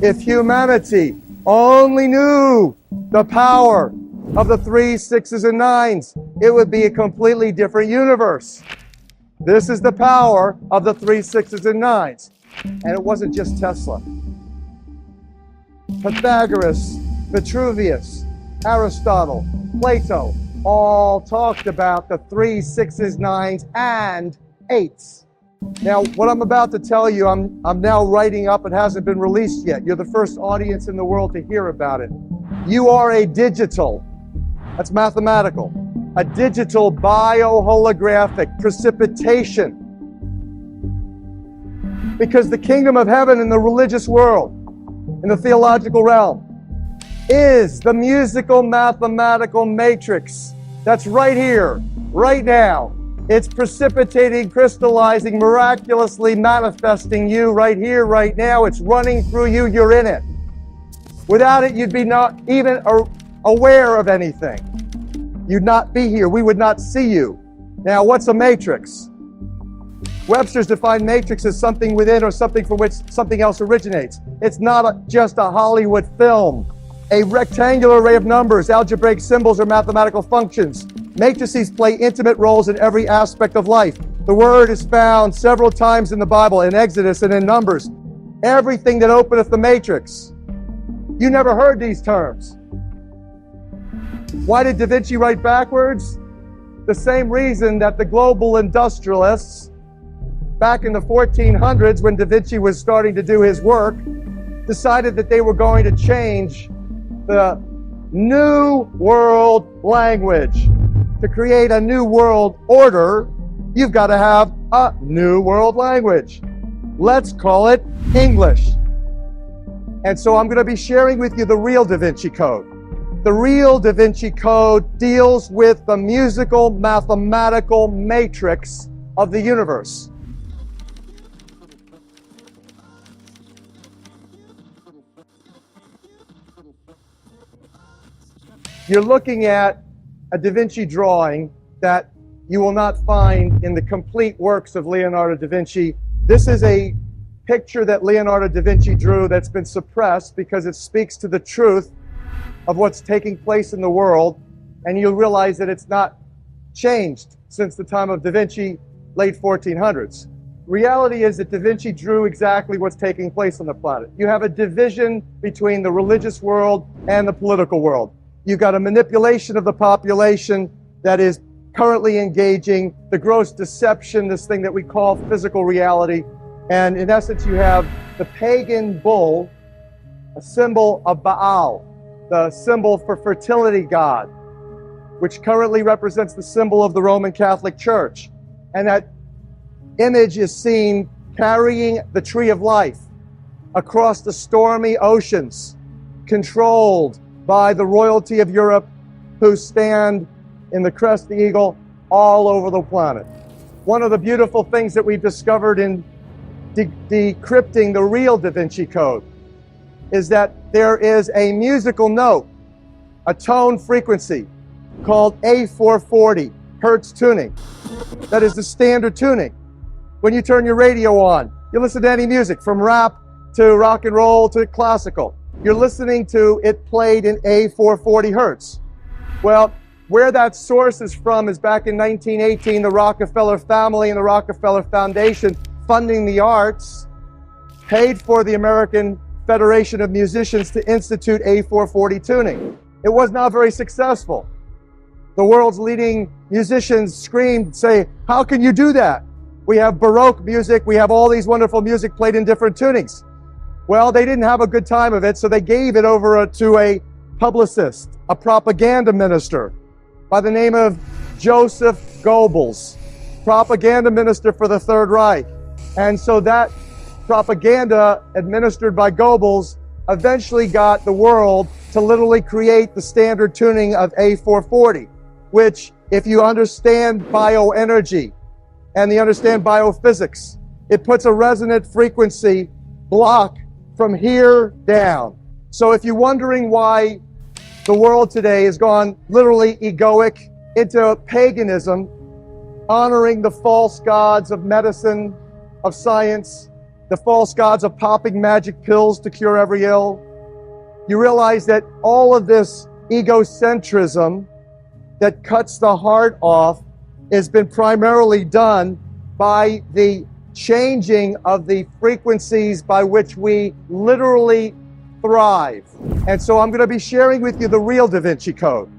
If humanity only knew the power of the 3, 6s, and 9s, it would be a completely different universe. This is the power of the 3, 6s, and 9s. And it wasn't just Tesla. Pythagoras, Vitruvius, Aristotle, Plato, all talked about the 3, 6s, 9s, and 8s. Now, what I'm about to tell you, I'm now writing up. It hasn't been released yet. You're the first audience in the world to hear about it. You are a digital, that's mathematical, a digital bioholographic precipitation. Because the kingdom of heaven in the religious world, in the theological realm, is the musical mathematical matrix that's right here, right now. It's precipitating, crystallizing, miraculously manifesting you right here, right now. It's running through you. You're in it. Without it, you'd be not even aware of anything. You'd not be here. We would not see you. Now, what's a matrix? Webster's defined matrix as something within or something from which something else originates. It's not just a Hollywood film. A rectangular array of numbers, algebraic symbols, or mathematical functions. Matrices play intimate roles in every aspect of life. The word is found several times in the Bible, in Exodus and in Numbers. Everything that openeth the matrix. You never heard these terms. Why did Da Vinci write backwards? The same reason that the global industrialists, back in the 1400s when Da Vinci was starting to do his work, decided that they were going to change the New World language. To create a new world order, you've got to have a new world language. Let's call it English. And so I'm going to be sharing with you the real Da Vinci Code. The real Da Vinci Code deals with the musical, mathematical matrix of the universe. You're looking at a Da Vinci drawing that you will not find in the complete works of Leonardo da Vinci. This is a picture that Leonardo da Vinci drew that's been suppressed because it speaks to the truth of what's taking place in the world, and you'll realize that it's not changed since the time of Da Vinci, late 1400s. Reality is that Da Vinci drew exactly what's taking place on the planet. You have a division between the religious world and the political world. You've got a manipulation of the population that is currently engaging the gross deception, this thing that we call physical reality. And in essence, you have the pagan bull, a symbol of Baal, the symbol for fertility god, which currently represents the symbol of the Roman Catholic Church. And that image is seen carrying the tree of life across the stormy oceans, controlled by the royalty of Europe, who stand in the crest of the eagle all over the planet. One of the beautiful things that we've discovered in decrypting the real Da Vinci Code is that there is a musical note, a tone frequency called A440 Hertz tuning. That is the standard tuning. When you turn your radio on, you listen to any music from rap to rock and roll to classical. You're listening to it played in A440 Hertz. Well, where that source is from is back in 1918, the Rockefeller family and the Rockefeller Foundation funding the arts paid for the American Federation of Musicians to institute A440 tuning. It was not very successful. The world's leading musicians screamed, say, how can you do that? We have Baroque music, we have all these wonderful music played in different tunings. Well, they didn't have a good time of it, so they gave it over to a publicist, a propaganda minister by the name of Joseph Goebbels, propaganda minister for the Third Reich. And so that propaganda administered by Goebbels eventually got the world to literally create the standard tuning of A440, which, if you understand bioenergy and you understand biophysics, it puts a resonant frequency block from here down. So if you're wondering why the world today has gone literally egoic into paganism, honoring the false gods of medicine, of science, the false gods of popping magic pills to cure every ill. You realize that all of this egocentrism that cuts the heart off has been primarily done by the changing of the frequencies by which we literally thrive. And so I'm going to be sharing with you the real Da Vinci Code.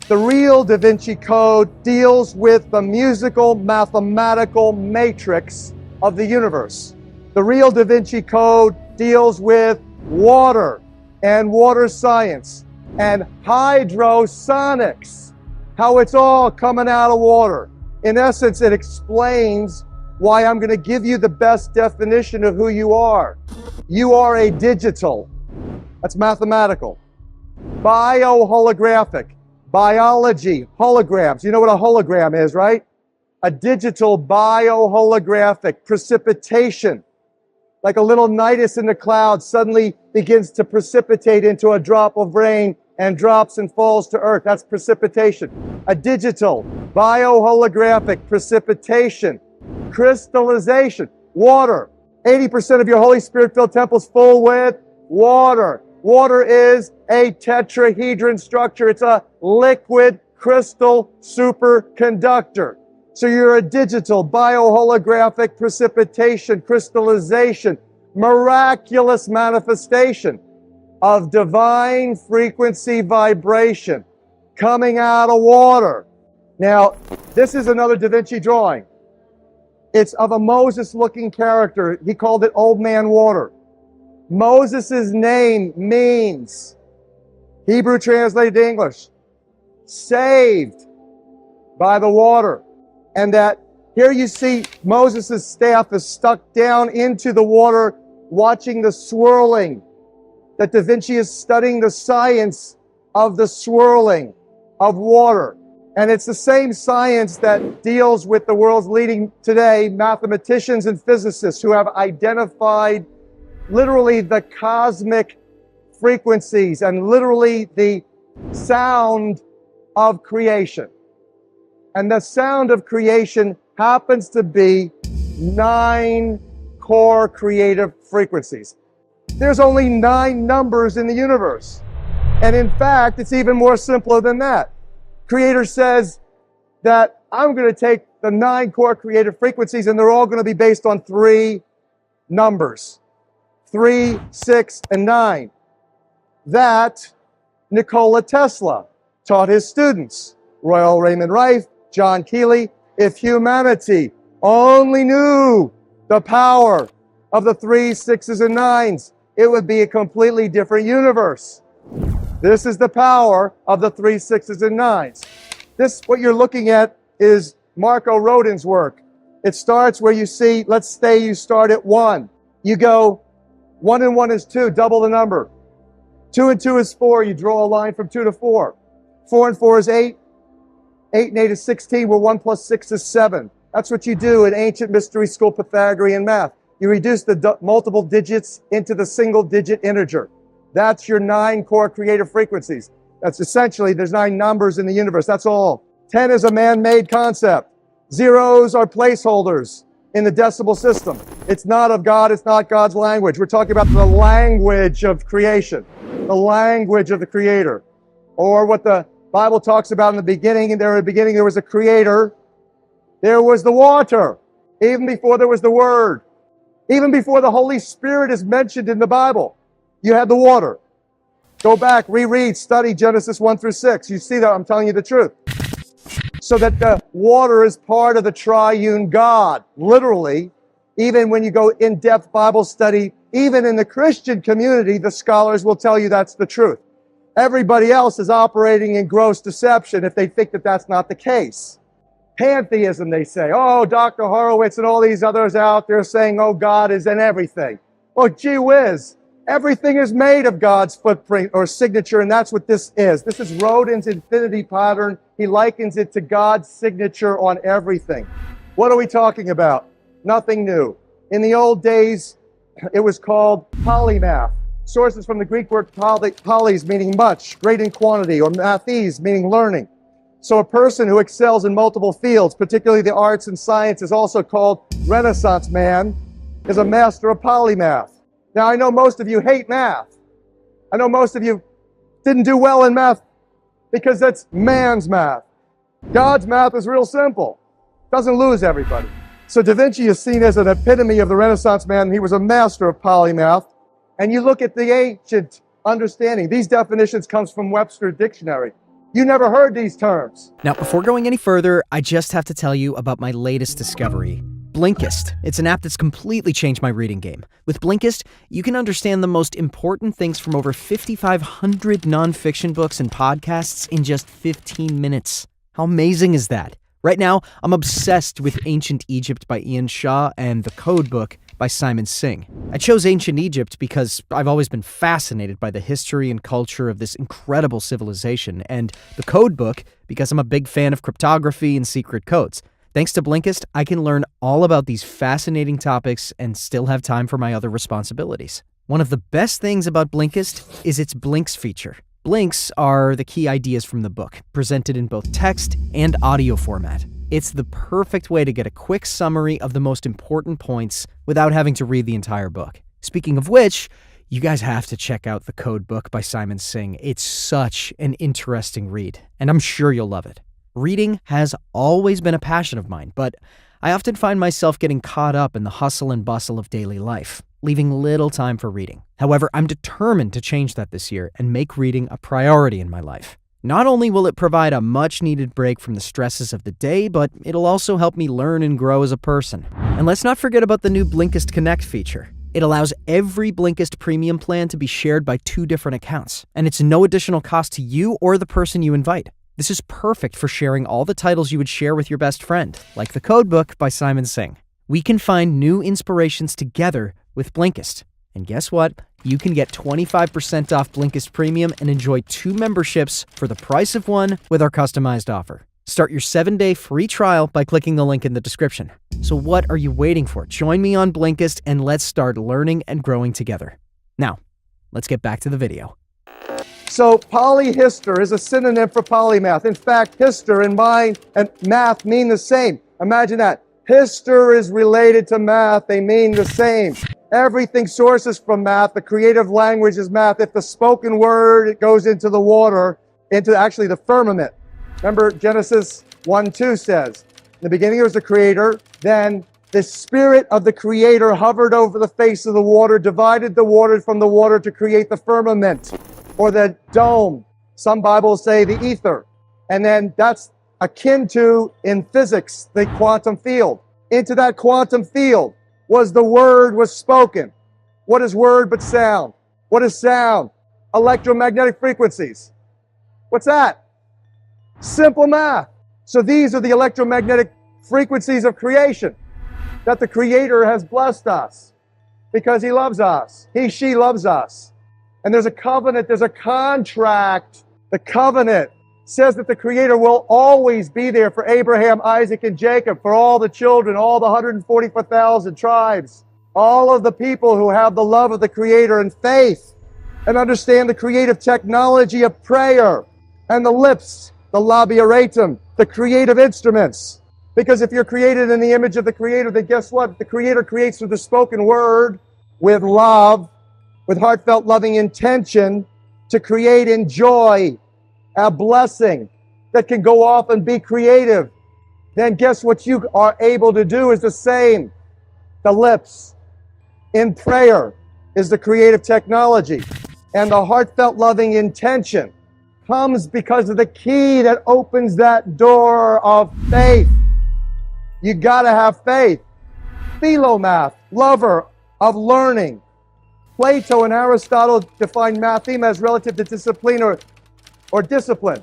The real Da Vinci Code deals with the musical, mathematical matrix of the universe. The real Da Vinci Code deals with water and water science and hydrosonics, how it's all coming out of water. In essence, it explains why I'm going to give you the best definition of who you are. You are a digital. That's mathematical. Bioholographic. Biology. Holograms. You know what a hologram is, right? A digital bioholographic precipitation. Like a little nidus in the clouds suddenly begins to precipitate into a drop of rain and drops and falls to earth. That's precipitation. A digital bioholographic precipitation. Crystallization. Water. 80% of your Holy Spirit-filled temple is full with water. Water is a tetrahedron structure. It's a liquid crystal superconductor. So you're a digital bioholographic precipitation, crystallization, miraculous manifestation of divine frequency vibration coming out of water. Now, this is another Da Vinci drawing. It's of a Moses-looking character. He called it Old Man Water. Moses' name means, Hebrew translated to English, saved by the water. And that here you see Moses' staff is stuck down into the water, watching the swirling. That Da Vinci is studying the science of the swirling of water. And it's the same science that deals with the world's leading today mathematicians and physicists who have identified literally the cosmic frequencies and literally the sound of creation. And the sound of creation happens to be 9 core creative frequencies. There's only 9 numbers in the universe. And in fact, it's even more simpler than that. Creator says that I'm going to take the 9 core creative frequencies and they're all going to be based on 3 numbers. 3, 6, and 9. That Nikola Tesla taught his students. Royal Raymond Rife, John Keeley. If humanity only knew the power of the 3, 6s, and 9s, it would be a completely different universe. This is the power of the 3, 6s, and 9s. This, what you're looking at, is Marco Rodin's work. It starts where you see, let's say you start at 1. You go, 1 and 1 is 2, double the number. 2 and 2 is 4, you draw a line from 2 to 4. 4 and 4 is 8. 8 and 8 is 16, where 1 plus 6 is 7. That's what you do in ancient mystery school Pythagorean math. You reduce the multiple digits into the single digit integer. That's your 9 core creative frequencies. That's essentially, there's 9 numbers in the universe. That's all. 10 is a man-made concept. Zeros are placeholders in the decimal system. It's not of God. It's not God's language. We're talking about the language of creation, the language of the Creator, or what the Bible talks about in the beginning. And there, in the beginning, there was a Creator. There was the water, even before there was the Word, even before the Holy Spirit is mentioned in the Bible. You had the water. Go back, reread, study Genesis 1 through 6. You see that I'm telling you the truth. So that the water is part of the triune God, literally. Even when you go in-depth Bible study, even in the Christian community, the scholars will tell you that's the truth. Everybody else is operating in gross deception if they think that that's not the case. Pantheism, they say. Oh, Dr. Horowitz and all these others out there saying, oh, God is in everything. Well, gee whiz. Everything is made of God's footprint or signature, and that's what this is. This is Rodin's infinity pattern. He likens it to God's signature on everything. What are we talking about? Nothing new. In the old days, it was called polymath. Sources from the Greek word polys, meaning much, great in quantity, or mathes, meaning learning. So a person who excels in multiple fields, particularly the arts and science, is also called Renaissance man. is a master of polymath. Now, I know most of you hate math. I know most of you didn't do well in math because that's man's math. God's math is real simple. Doesn't lose everybody. So Da Vinci is seen as an epitome of the Renaissance man. He was a master of polymath. And you look at the ancient understanding. These definitions comes from Webster Dictionary. You never heard these terms. Now, before going any further, I just have to tell you about my latest discovery, Blinkist. It's an app that's completely changed my reading game. With Blinkist, you can understand the most important things from over 5,500 nonfiction books and podcasts in just 15 minutes. How amazing is that? Right now, I'm obsessed with Ancient Egypt by Ian Shaw and The Code Book by Simon Singh. I chose Ancient Egypt because I've always been fascinated by the history and culture of this incredible civilization, and The Code Book because I'm a big fan of cryptography and secret codes. Thanks to Blinkist, I can learn all about these fascinating topics and still have time for my other responsibilities. One of the best things about Blinkist is its Blinks feature. Blinks are the key ideas from the book, presented in both text and audio format. It's the perfect way to get a quick summary of the most important points without having to read the entire book. Speaking of which, you guys have to check out The Code Book by Simon Singh. It's such an interesting read, and I'm sure you'll love it. Reading has always been a passion of mine, but I often find myself getting caught up in the hustle and bustle of daily life, leaving little time for reading. However, I'm determined to change that this year and make reading a priority in my life. Not only will it provide a much-needed break from the stresses of the day, but it'll also help me learn and grow as a person. And let's not forget about the new Blinkist Connect feature. It allows every Blinkist premium plan to be shared by 2 different accounts, and it's no additional cost to you or the person you invite. This is perfect for sharing all the titles you would share with your best friend, like The Code Book by Simon Singh. We can find new inspirations together with Blinkist. And guess what? You can get 25% off Blinkist Premium and enjoy 2 memberships for the price of 1 with our customized offer. Start your 7-day free trial by clicking the link in the description. So what are you waiting for? Join me on Blinkist and let's start learning and growing together. Now, let's get back to the video. So polyhister is a synonym for polymath. In fact, hister and mind and math mean the same. Imagine that. Hister is related to math. They mean the same. Everything sources from math. The creative language is math. If the spoken word, it goes into the water, into actually the firmament. Remember Genesis 1:2 says, in the beginning there was the creator, then the spirit of the creator hovered over the face of the water, divided the water from the water to create the firmament, or the dome. Some Bibles say the ether. And then that's akin to, in physics, the quantum field. Into that quantum field was the word was spoken. What is word but sound? What is sound? Electromagnetic frequencies. What's that? Simple math. So these are the electromagnetic frequencies of creation that the Creator has blessed us because He loves us. He, she loves us. And there's a covenant, there's a contract. The covenant says that the Creator will always be there for Abraham, Isaac, and Jacob, for all the children, all the 144,000 tribes, all of the people who have the love of the Creator and faith and understand the creative technology of prayer and the lips, the labiatum, the creative instruments. Because if you're created in the image of the Creator, then guess what? The Creator creates through the spoken word with love, with heartfelt loving intention to create in joy a blessing that can go off and be creative. Then guess what you are able to do is the same. The lips in prayer is the creative technology. And the heartfelt loving intention comes because of the key that opens that door of faith. You gotta have faith. Philomath, lover of learning. Plato and Aristotle defined mathema as relative to discipline or discipline.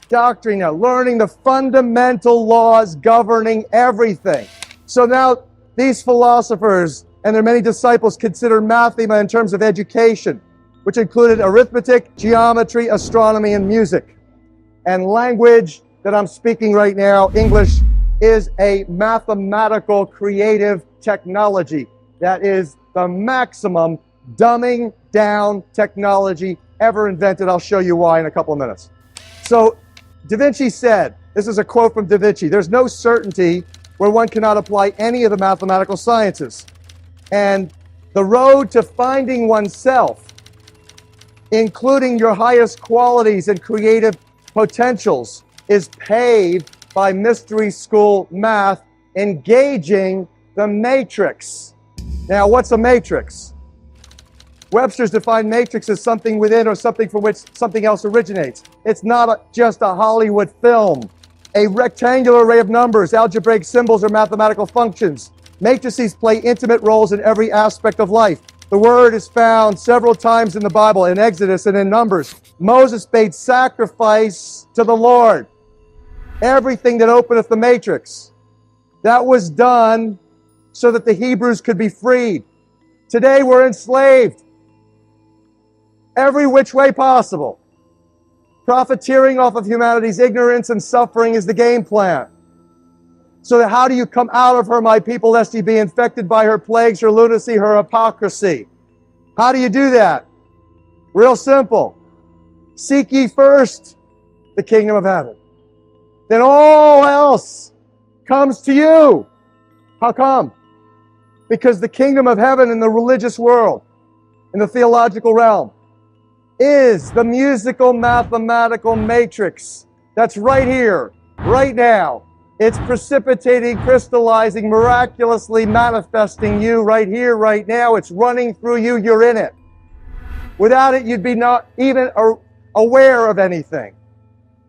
Doctrina, learning the fundamental laws governing everything. So now these philosophers and their many disciples consider mathema in terms of education, which included arithmetic, geometry, astronomy, and music. And language that I'm speaking right now, English, is a mathematical creative technology that is the maximum dumbing down technology ever invented. I'll show you why in a couple of minutes. So Da Vinci said, this is a quote from Da Vinci, there's no certainty where one cannot apply any of the mathematical sciences. And the road to finding oneself, including your highest qualities and creative potentials, is paved by mystery school math, engaging the matrix. Now, what's a matrix? Webster's defined matrix as something within or something from which something else originates. It's not just a Hollywood film. A rectangular array of numbers, algebraic symbols, or mathematical functions. Matrices play intimate roles in every aspect of life. The word is found several times in the Bible, in Exodus and in Numbers. Moses made sacrifice to the Lord. Everything that openeth the matrix. That was done so that the Hebrews could be freed. Today we're enslaved. Every which way possible. Profiteering off of humanity's ignorance and suffering is the game plan. So how do you come out of her, my people, lest ye be infected by her plagues, her lunacy, her hypocrisy? How do you do that? Real simple. Seek ye first the kingdom of heaven. Then all else comes to you. How come? Because the kingdom of heaven in the religious world, in the theological realm, is the musical mathematical matrix that's right here, right now. It's precipitating, crystallizing, miraculously manifesting you right here, right now. It's running through you. You're in it. Without it, you'd be not even aware of anything.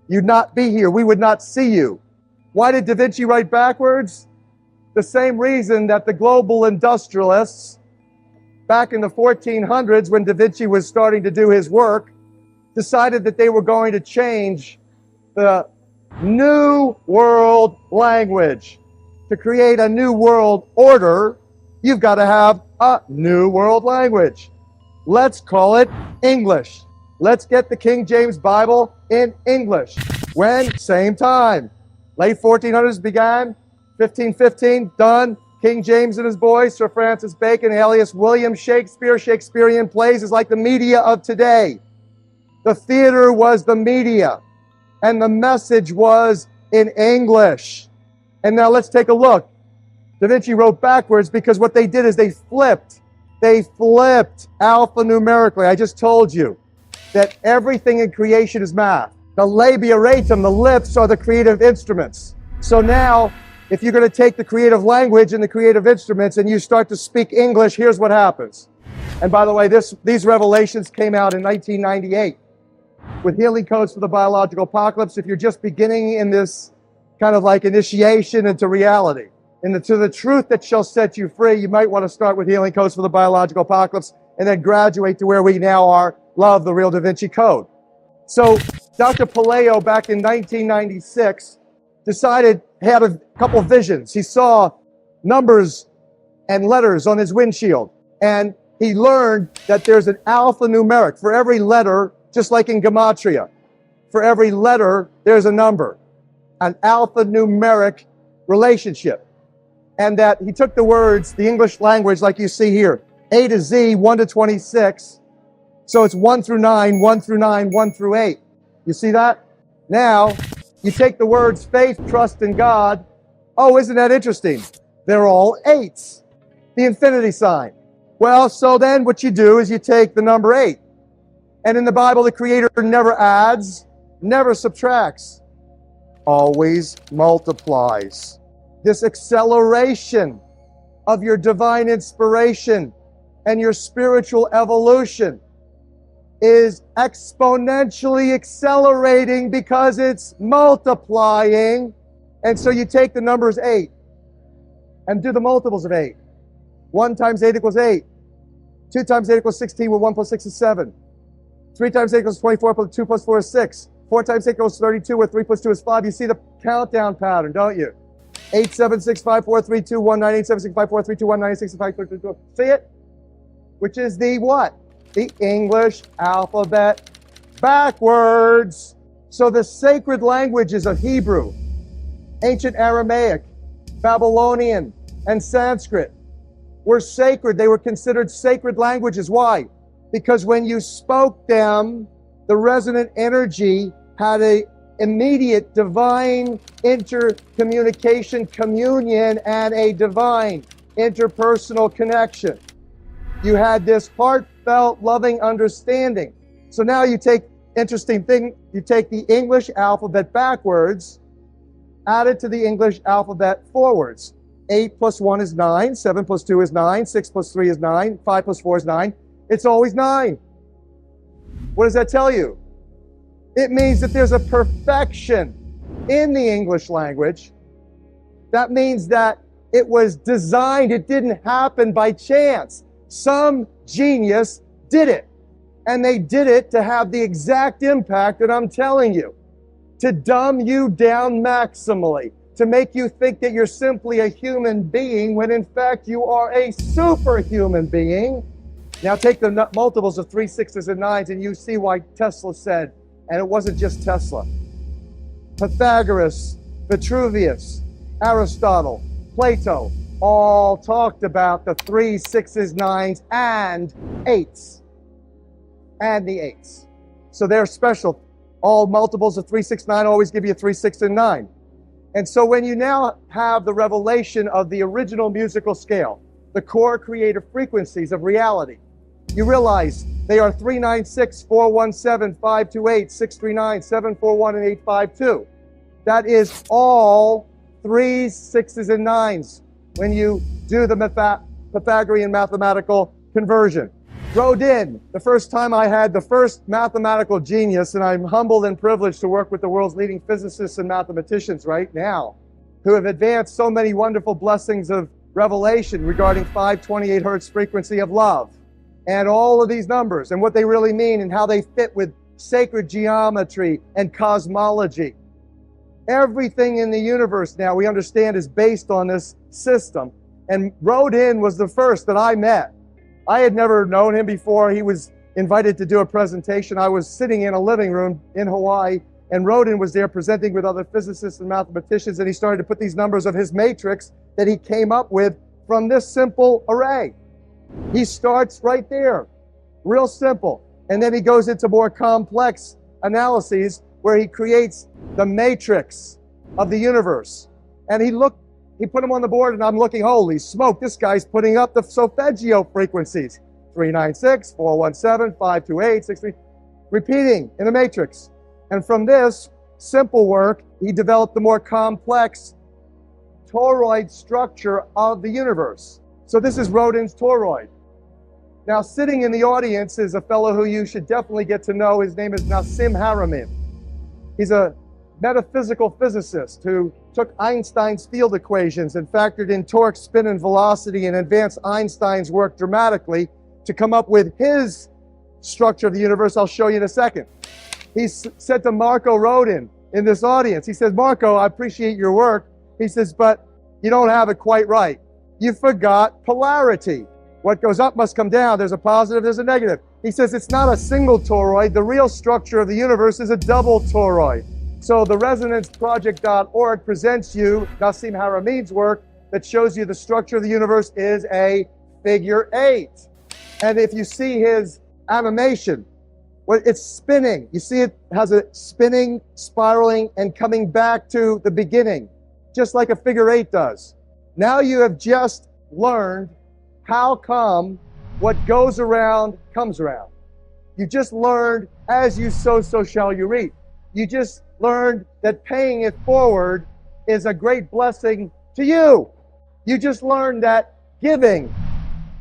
You'd not be here. We would not see you. Why did Da Vinci write backwards? The same reason that the global industrialists, back in the 1400s, when Da Vinci was starting to do his work, decided that they were going to change the New World language. To create a new world order, you've got to have a new world language. Let's call it English. Let's get the King James Bible in English. When? Same time. Late 1400s began, 1515, done. King James and his boys, Sir Francis Bacon, alias William Shakespeare. Shakespearean plays is like the media of today. The theater was the media, and the message was in English. And now let's take a look. Da Vinci wrote backwards because what they did is they flipped alphanumerically. I just told you that everything in creation is math. The labia ratum, the lips, are the creative instruments. So now, if you're going to take the creative language and the creative instruments and you start to speak English, here's what happens. And by the way, these revelations came out in 1998 with Healing Codes for the Biological Apocalypse. If you're just beginning in this kind of like initiation into reality, to the truth that shall set you free, you might want to start with Healing Codes for the Biological Apocalypse and then graduate to where we now are, Love, the Real Da Vinci Code. So Dr. Palaio, back in 1996, had a couple visions. He saw numbers and letters on his windshield, and he learned that there's an alphanumeric for every letter, just like in gematria. For every letter, there's a number, an alphanumeric relationship. And that he took the words, the English language, like you see here, A to Z, 1 to 26. So it's 1 through 9, 1 through 9, 1 through 8. You see that? Now, you take the words faith, trust in God. Oh, isn't that interesting? They're all 8s. The infinity sign. Well, so then what you do is you take the number 8. And in the Bible, the Creator never adds, never subtracts, always multiplies. This acceleration of your divine inspiration and your spiritual evolution is exponentially accelerating because it's multiplying. And so you take the numbers 8 and do the multiples of 8. 1 times 8 equals 8. 2 times 8 equals 16, where 1 plus 6 is 7. 3 times 8 equals 24, plus 2 plus 4 is 6. 4 times 8 equals 32, where 3 plus 2 is 5. You see the countdown pattern, don't you? 8, 7, 6, 5, 4, 3, 2, 1, 9, 8, 7, 6, 5, 4, 3, 2, 1, 9, 8, 6, 5, 3, 2, 2. See it? Which is the what? The English alphabet backwards. So the sacred languages of Hebrew, ancient Aramaic, Babylonian, and Sanskrit were sacred. They were considered sacred languages. Why? Because when you spoke them, the resonant energy had an immediate divine intercommunication, communion, and a divine interpersonal connection. You had this heartfelt, loving understanding. So now you take, interesting thing, you take the English alphabet backwards, add it to the English alphabet forwards. 8 plus 1 is 9, 7 plus 2 is 9, 6 plus 3 is 9, 5 plus 4 is 9. It's always 9. What does that tell you? It means that there's a perfection in the English language. That means that it was designed, it didn't happen by chance. Some genius did it. And they did it to have the exact impact that I'm telling you. To dumb you down maximally. To make you think that you're simply a human being when in fact you are a superhuman being. Now take the multiples of 3, 6s, and 9s and you see why Tesla said, and it wasn't just Tesla. Pythagoras, Vitruvius, Aristotle, Plato, all talked about the 3, 6s, 9s, and 8s. And the 8s. So they're special. All multiples of 3, 6, 9 always give you 3, 6, and 9. And so when you now have the revelation of the original musical scale, the core creative frequencies of reality, you realize they are 396, 417, 528, 639, 741, and 852. That is all 3s, 6s, and 9s when you do the Pythagorean mathematical conversion. Rodin, the first time I had the first mathematical genius, and I'm humbled and privileged to work with the world's leading physicists and mathematicians right now, who have advanced so many wonderful blessings of revelation regarding 528 hertz frequency of love, and all of these numbers, and what they really mean, and how they fit with sacred geometry and cosmology. Everything in the universe now, we understand, is based on this system. And Rodin was the first that I met. I had never known him before. He was invited to do a presentation. I was sitting in a living room in Hawaii, and Rodin was there presenting with other physicists and mathematicians, and he started to put these numbers of his matrix that he came up with from this simple array. He starts right there, real simple, and then he goes into more complex analyses where he creates the matrix of the universe. And he put them on the board, and I'm looking, holy smoke, this guy's putting up the solfeggio frequencies. 396, 417, 528, 63, repeating in a matrix. And from this simple work, he developed the more complex toroid structure of the universe. So this is Rodin's toroid. Now, sitting in the audience is a fellow who you should definitely get to know. His name is Nassim Haramein. He's a metaphysical physicist who took Einstein's field equations and factored in torque, spin, and velocity and advanced Einstein's work dramatically to come up with his structure of the universe. I'll show you in a second. He said to Marco Rodin in this audience, he says, Marco, I appreciate your work. He says, but you don't have it quite right. You forgot polarity. What goes up must come down. There's a positive, there's a negative. He says it's not a single toroid. The real structure of the universe is a double toroid. So the ResonanceProject.org presents you Nassim Haramein's work that shows you the structure of the universe is a figure 8. And if you see his animation, well, it's spinning. You see it has a spinning, spiraling, and coming back to the beginning, just like a figure 8 does. Now you have just learned how come what goes around comes around. You just learned, as you sow, so shall you reap. You just learned that paying it forward is a great blessing to you. You just learned that giving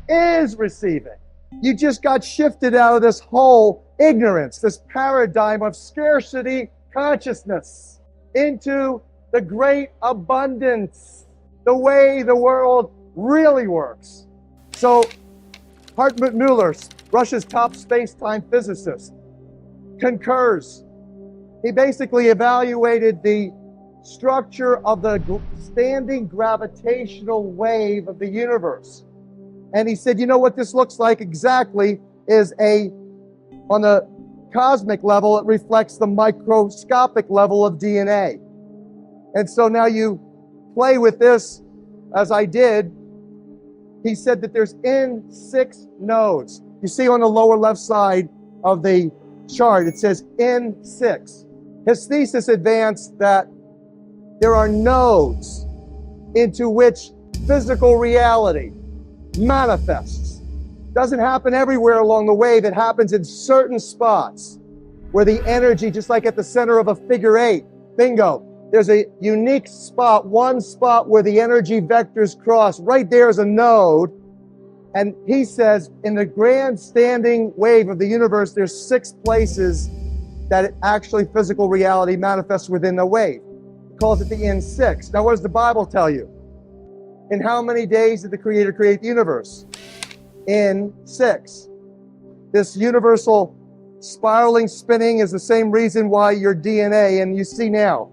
is receiving. You just got shifted out of this whole ignorance, this paradigm of scarcity consciousness, into the great abundance, the way the world really works. So Hartmut Müller, Russia's top space-time physicist, concurs. He basically evaluated the structure of the standing gravitational wave of the universe. And he said, you know what this looks like exactly is on the cosmic level, it reflects the microscopic level of DNA. And so now you play with this, as I did. He said that there's N6 nodes. You see on the lower left side of the chart, it says N6. His thesis advanced that there are nodes into which physical reality manifests. Doesn't happen everywhere along the wave. It happens in certain spots where the energy, just like at the center of a figure eight, bingo, there's a unique spot, one spot where the energy vectors cross. Right there is a node. And he says in the grand standing wave of the universe, there's 6 places that actually physical reality manifests within the wave. He calls it the in-6. Now, what does the Bible tell you? In how many days did the Creator create the universe? In 6. This universal spiraling, spinning is the same reason why your DNA, and you see now,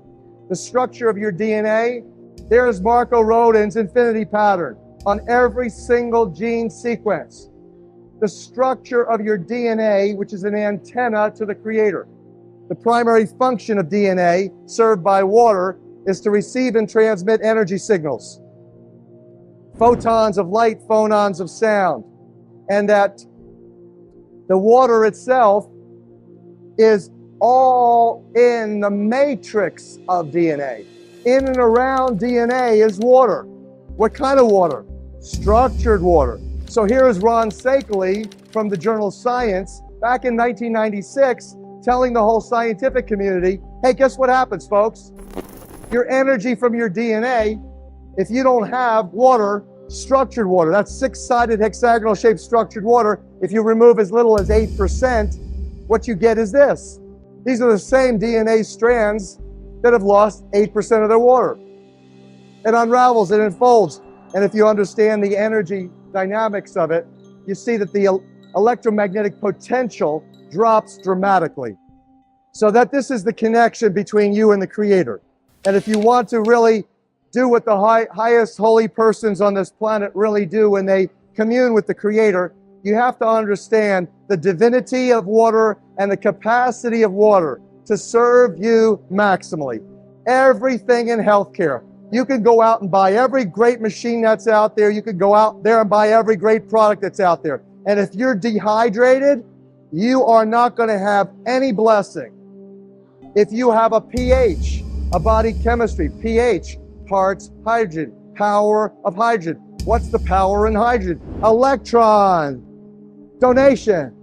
the structure of your DNA, there's Marco Rodin's infinity pattern on every single gene sequence. The structure of your DNA, which is an antenna to the Creator. The primary function of DNA, served by water, is to receive and transmit energy signals. Photons of light, phonons of sound. And that the water itself is all in the matrix of DNA. In and around DNA is water. What kind of water? Structured water. So here is Ron Sakeley from the journal Science back in 1996 telling the whole scientific community, hey, guess what happens, folks? Your energy from your DNA, if you don't have water, structured water, that's 6-sided hexagonal shaped structured water, if you remove as little as 8%, what you get is this. These are the same DNA strands that have lost 8% of their water. It unravels, it unfolds. And if you understand the energy dynamics of it, you see that the electromagnetic potential drops dramatically. So that this is the connection between you and the Creator. And if you want to really do what the highest holy persons on this planet really do when they commune with the Creator, you have to understand the divinity of water and the capacity of water to serve you maximally. Everything in healthcare. You can go out and buy every great machine that's out there. You could go out there and buy every great product that's out there. And if you're dehydrated, you are not going to have any blessing. If you have a pH, a body chemistry, pH, parts hydrogen, power of hydrogen. What's the power in hydrogen? Electron. Donation.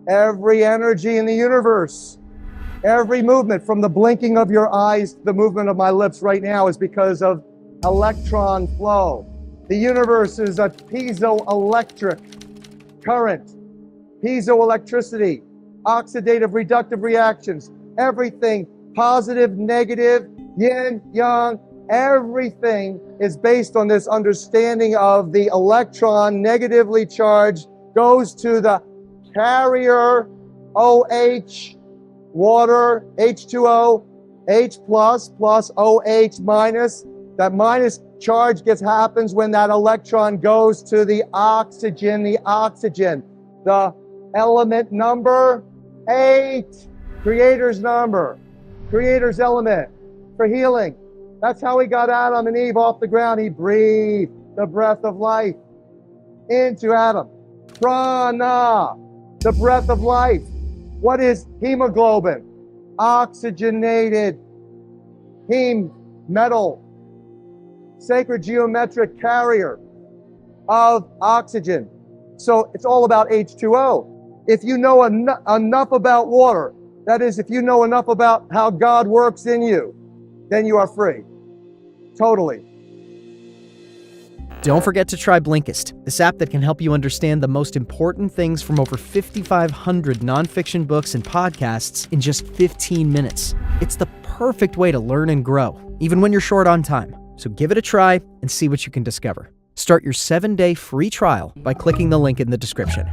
Every energy in the universe, every movement from the blinking of your eyes to the movement of my lips right now is because of electron flow. The universe is a piezoelectric current, piezoelectricity, oxidative, reductive reactions, everything, positive, negative, yin, yang, everything is based on this understanding of the electron negatively charged goes to the carrier OH, water, H2O, H plus OH minus. That minus charge happens when that electron goes to the oxygen, the element number 8, Creator's number, Creator's element for healing. That's how he got Adam and Eve off the ground. He breathed the breath of life into Adam. Prana, the breath of life. What is hemoglobin? Oxygenated heme, metal, sacred geometric carrier of oxygen. So it's all about H2O. If you know enough about water, that is, if you know enough about how God works in you, then you are free. Totally. Don't forget to try Blinkist, this app that can help you understand the most important things from over 5,500 nonfiction books and podcasts in just 15 minutes. It's the perfect way to learn and grow, even when you're short on time. So give it a try and see what you can discover. Start your 7-day free trial by clicking the link in the description.